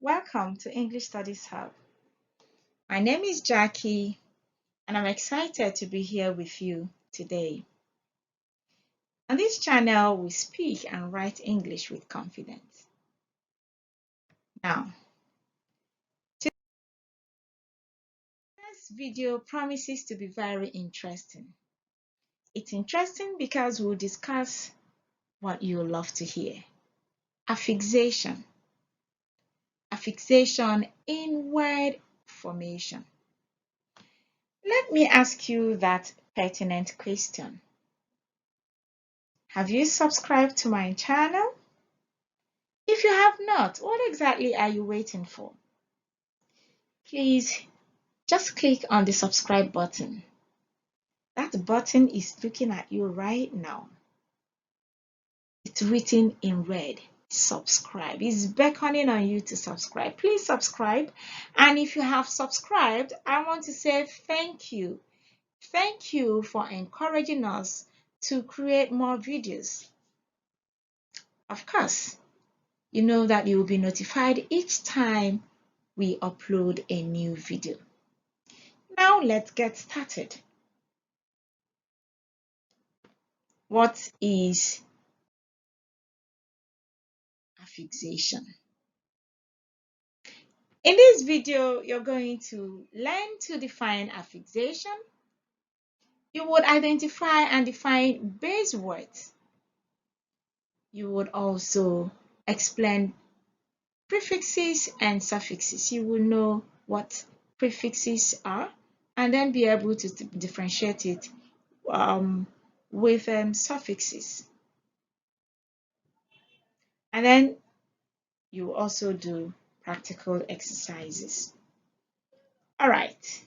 Welcome to English Studies Hub. My name is Jackie and I'm excited to be here with you today. On this channel, we speak and write English with confidence. Now, today's video promises to be very interesting. It's interesting because we'll discuss what you love to hear. Affixation. Affixation in word formation. Let me ask you that pertinent question. Have you subscribed to my channel? If you have not, what exactly are you waiting for? Please just click on the subscribe button. That button is looking at you right now. It's written in red. Subscribe. It's beckoning on you to subscribe. Please subscribe. And if you have subscribed, I want to say thank you. Thank you for encouraging us to create more videos. Of course, you know that you will be notified each time we upload a new video. Now let's get started. What is affixation? In this video, you're going to learn to define affixation. You would identify and define base words. You would also explain prefixes and suffixes. You will know what prefixes are and then be able to differentiate it with suffixes. And then you also do practical exercises. All right.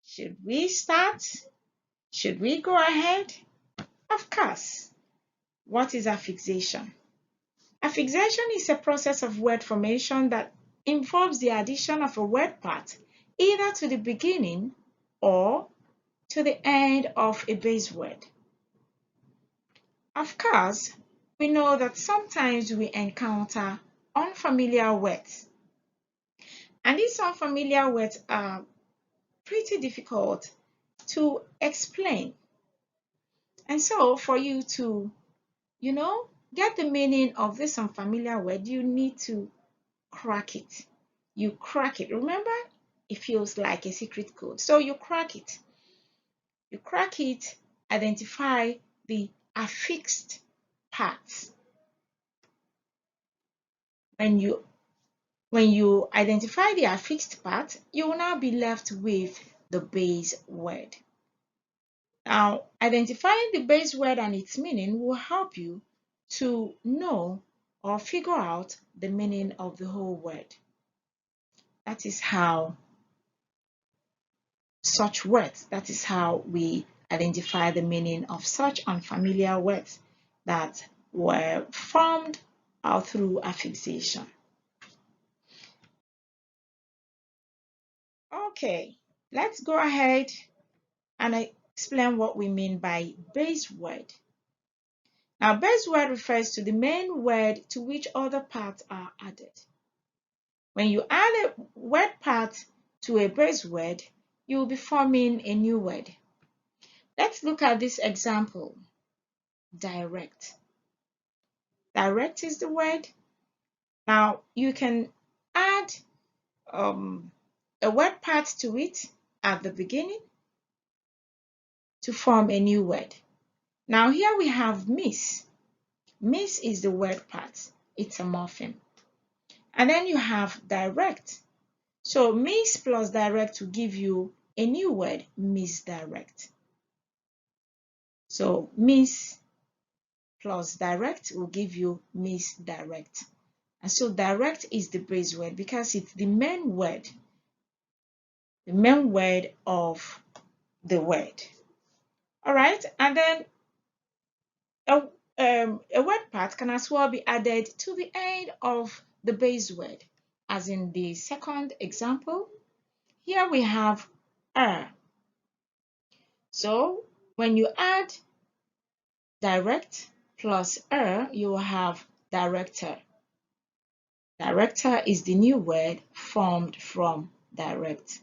Should we start? Should we go ahead? Of course. What is affixation? Affixation is a process of word formation that involves the addition of a word part either to the beginning or to the end of a base word. Of course, we know that sometimes we encounter unfamiliar words. And these unfamiliar words are pretty difficult to explain. And so for you to, get the meaning of this unfamiliar word, you need to crack it. You crack it. Remember, it feels like a secret code. So you crack it. You crack it, identify the affixed parts. When you identify the affixed part, you will now be left with the base word. Now, identifying the base word and its meaning will help you to know or figure out the meaning of the whole word. That is how we identify the meaning of such unfamiliar words that were formed through affixation. Okay, let's go ahead and explain what we mean by base word. Now, base word refers to the main word to which other parts are added. When you add a word part to a base word, you will be forming a new word. Let's look at this example. Direct. Direct is the word. Now, you can add a word part to it at the beginning to form a new word. Now, here we have miss. Miss is the word part. It's a morpheme. And then you have direct. So miss plus direct will give you a new word, misdirect. So miss plus direct will give you misdirect. And so direct is the base word because it's the main word of the word. All right, and then a word part can as well be added to the end of the base word, as in the second example. Here we have So when you add direct plus you will have director. Director is the new word formed from direct.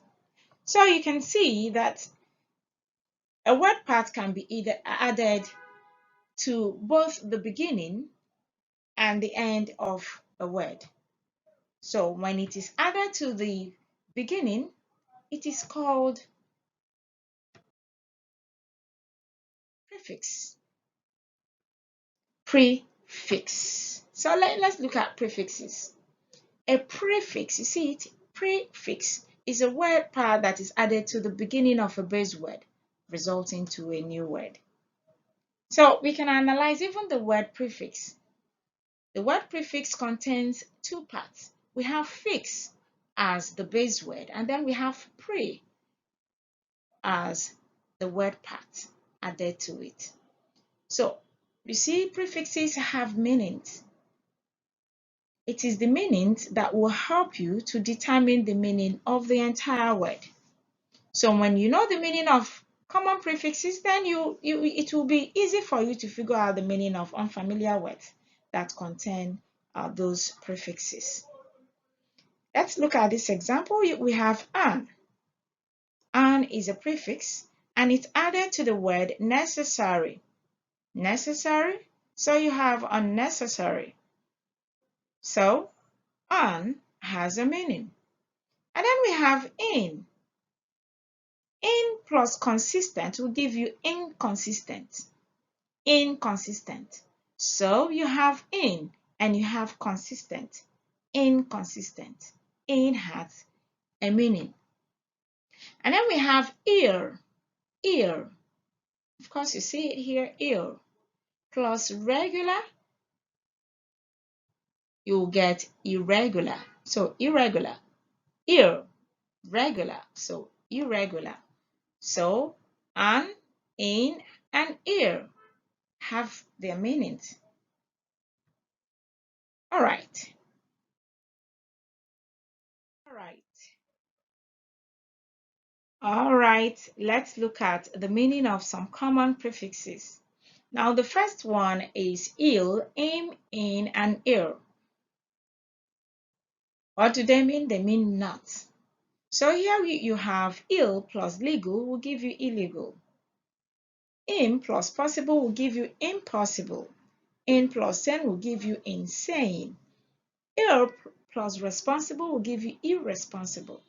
So you can see that a word part can be either added to both the beginning and the end of a word. So when it is added to the beginning, it is called prefix. Prefix. So let's look at prefixes. A prefix, you see it? Prefix is a word part that is added to the beginning of a base word, resulting to a new word. So we can analyze even the word prefix. The word prefix contains two parts. We have fix as the base word, and then we have pre as the word part added to it. So you see, prefixes have meanings. It is the meanings that will help you to determine the meaning of the entire word. So when you know the meaning of common prefixes, then it will be easy for you to figure out the meaning of unfamiliar words that contain those prefixes. Let's look at this example. We have an. An is a prefix and it's added to the word necessary. Necessary, so you have unnecessary. So an has a meaning. And then we have in. In plus consistent will give you inconsistent. Inconsistent. So you have in and you have consistent. Inconsistent. In has a meaning. And then we have ear. Ear. Of course, you see it here, ear. Plus regular, you'll get irregular. So irregular. Ear. Regular. So irregular. So an, in, and ear have their meanings. All right. All right. All right. Let's look at the meaning of some common prefixes. Now, the first one is ill, in, and ill. What do they mean? They mean not. So here you have ill plus legal will give you illegal. In plus possible will give you impossible. In plus sane will give you insane. Ill plus responsible will give you irresponsible.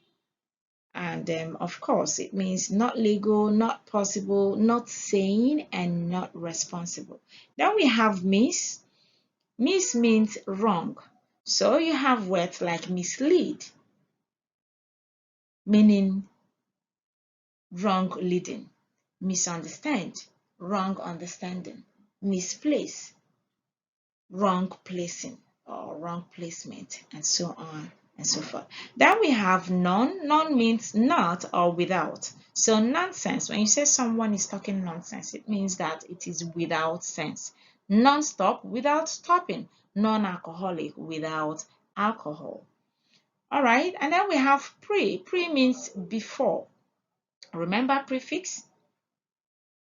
And of course, it means not legal, not possible, not sane, and not responsible. Then we have miss. Miss means wrong. So you have words like mislead, meaning wrong leading. Misunderstand, wrong understanding. Misplace, wrong placing or wrong placement, and so on and so forth. Then we have none. None means not or without. So nonsense, when you say someone is talking nonsense, it means that it is without sense. Non-stop, without stopping. Non-alcoholic, without alcohol. All right, and then we have pre. Pre means before. Remember prefix?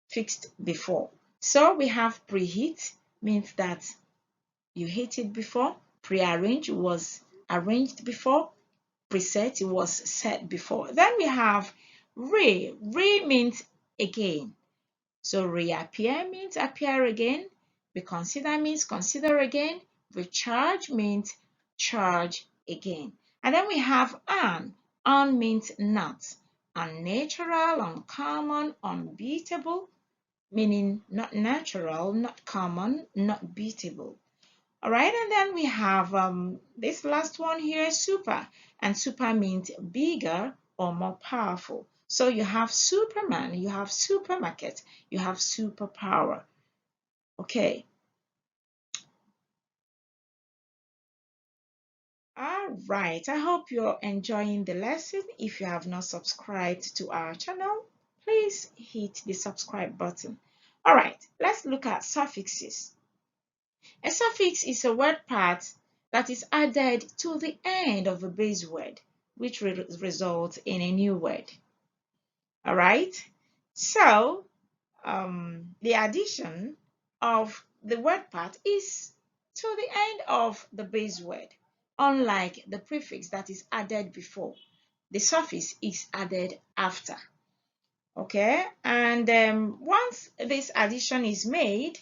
Fixed before. So we have preheat, means that you hit it before. Prearrange was arranged before. Preset, it was set before. Then we have re. Re means again. So reappear means appear again. Reconsider means consider again. Recharge means charge again. And then we have an. An means not. Unnatural, uncommon, unbeatable, meaning not natural, not common, not beatable. All right, and then we have this last one here, super. And super means bigger or more powerful. So you have Superman, you have supermarket, you have superpower. Okay. All right, I hope you're enjoying the lesson. If you have not subscribed to our channel, please hit the subscribe button. All right, let's look at suffixes. A suffix is a word part that is added to the end of a base word, which results in a new word. All right. So the addition of the word part is to the end of the base word. unlike the prefix that is added before. The suffix is added after. Okay, and once this addition is made,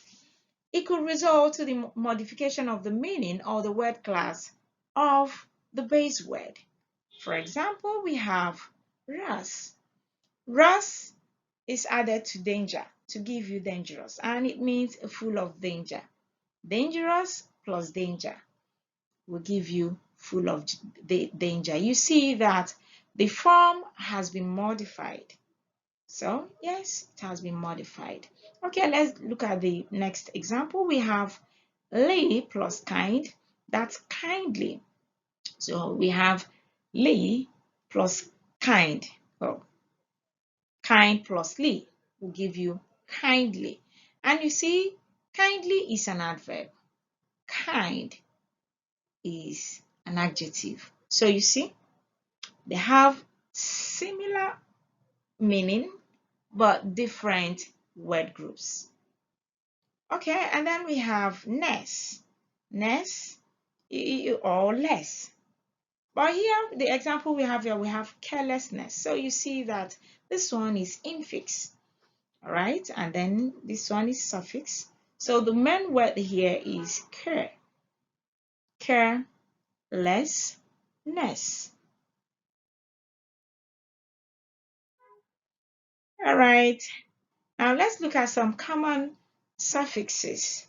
it could result to the modification of the meaning or the word class of the base word. For example, we have ras. Ras is added to danger to give you dangerous, and it means full of danger. Dangerous plus danger will give you full of danger. You see that the form has been modified. So yes, it has been modified. Okay, let's look at the next example. We have lay plus kind. That's kindly. So we have lay plus kind. Oh, kind plus ly will give you kindly. And you see, kindly is an adverb. Kind is an adjective. So you see, they have similar meaning but different word groups. Okay, and then we have ness. Ness or less. But here, the example we have here, we have carelessness. So you see that this one is infix. All right, and then this one is suffix. So the main word here is care. Carelessness. All right, now let's look at some common suffixes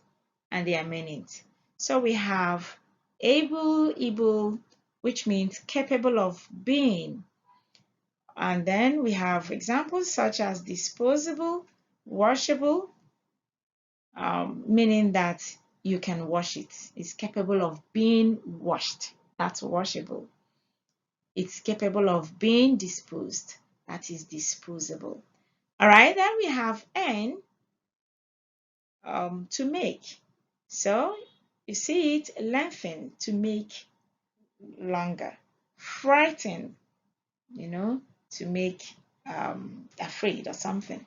and their meanings. So we have able, which means capable of being. And then we have examples such as disposable, washable, meaning that you can wash it. It's capable of being washed. That's washable. It's capable of being disposed. That is disposable. All right, then we have n, to make. So you see it lengthen, to make longer. Frighten, to make afraid or something.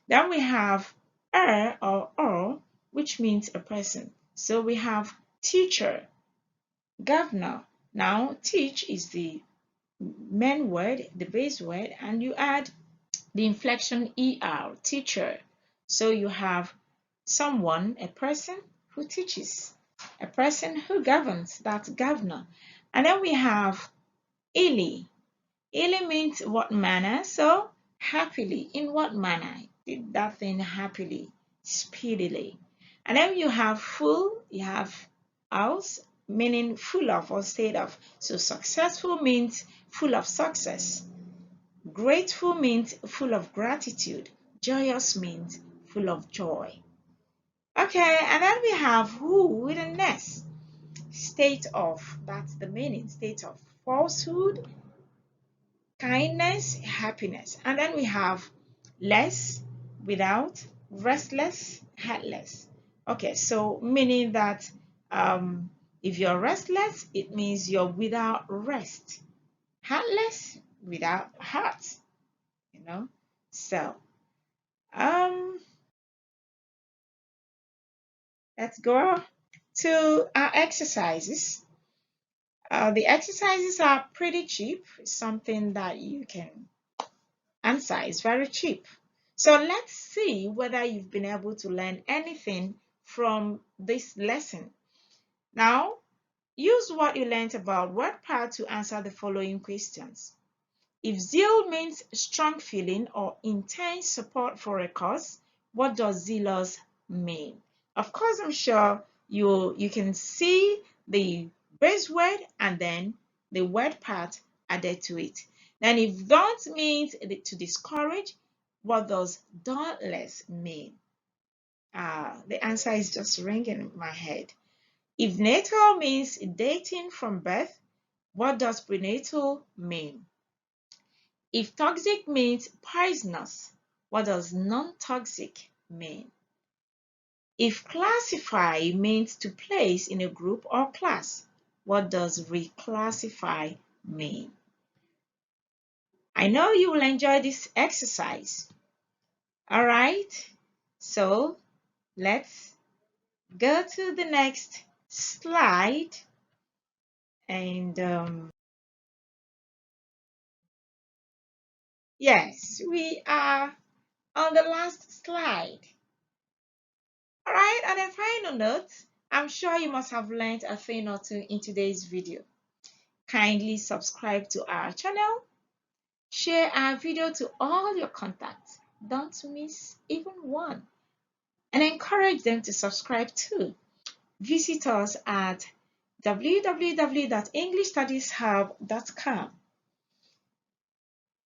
Then we have or, which means a person. So we have teacher, governor. Now teach is the main word, the base word, and you add the inflection er, teacher. So you have someone, a person who teaches, a person who governs, that's governor. And then we have illy. Illy means what manner. So happily, in what manner? Did that thing happily, speedily. And then you have full, you have aus, meaning full of or state of. So successful means full of success. Grateful means full of gratitude. Joyous means full of joy. Okay, and then we have who with an S. State of, that's the meaning, state of. Falsehood, kindness, happiness. And then we have less, without, restless, heartless. Okay, so meaning that if you're restless, it means you're without rest. Heartless, without heart. So let's go to our exercises. The exercises are pretty cheap. It's something that you can answer. It's very cheap. So let's see whether you've been able to learn anything from this lesson. Now, use what you learned about word power to answer the following questions. If zeal means strong feeling or intense support for a cause, what does zealous mean? Of course, I'm sure you can see the base word and then the word part added to it. Then if don't means to discourage, what does dauntless mean? The answer is just ringing in my head. If natal means dating from birth, what does prenatal mean? If toxic means poisonous, what does non-toxic mean? If classify means to place in a group or class, what does reclassify mean? I know you will enjoy this exercise. All right, so let's go to the next slide And yes, we are on the last slide. All right, on a final note, I'm sure you must have learned a thing or two in today's video. Kindly subscribe to our channel, share our video to all your contacts, don't miss even one, and encourage them to subscribe too. Visit us at www.englishstudieshub.com.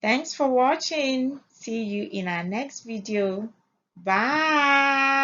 Thanks for watching. See you in our next video. Bye.